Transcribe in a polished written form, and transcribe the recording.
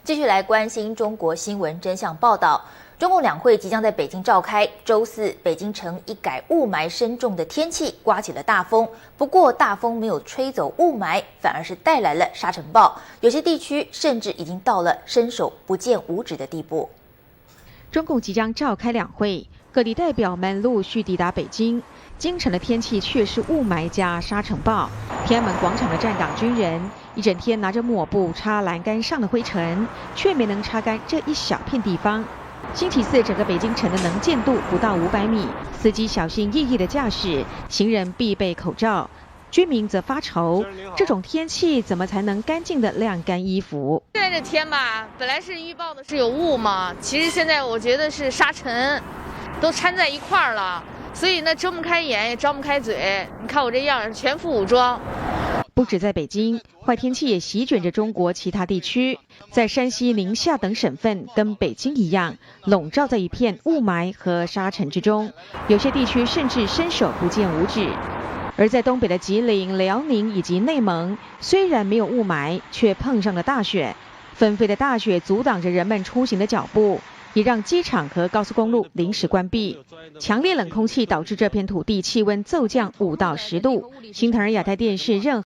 继续来关心中国新闻真相报道。中共两会即将在北京召开，周四北京城一改雾霾深重的天气，刮起了大风。不过大风没有吹走雾霾，反而是带来了沙尘暴，有些地区甚至已经到了伸手不见五指的地步。中共即将召开两会，各地代表们陆续抵达北京。京城的天气却是雾霾加沙尘暴。天安门广场的站岗军人一整天拿着抹布擦栏杆上的灰尘，却没能擦干这一小片地方。星期四，整个北京城的能见度不到500米，司机小心翼翼的驾驶，行人必备口罩。居民则发愁，这种天气怎么才能干净的晾干衣服？现在这天吧，本来是预报的是有雾嘛，其实现在我觉得是沙尘，都掺在一块儿了，所以呢睁不开眼也张不开嘴。你看我这样，全副武装。不止在北京，坏天气也席卷着中国其他地区。在山西、宁夏等省份，跟北京一样，笼罩在一片雾霾和沙尘之中，有些地区甚至伸手不见五指。而在东北的吉林、辽宁以及内蒙，虽然没有雾霾，却碰上了大雪。纷飞的大雪阻挡着人们出行的脚步，也让机场和高速公路临时关闭。强烈冷空气导致这片土地气温骤降5到10度。新唐人亚太电视任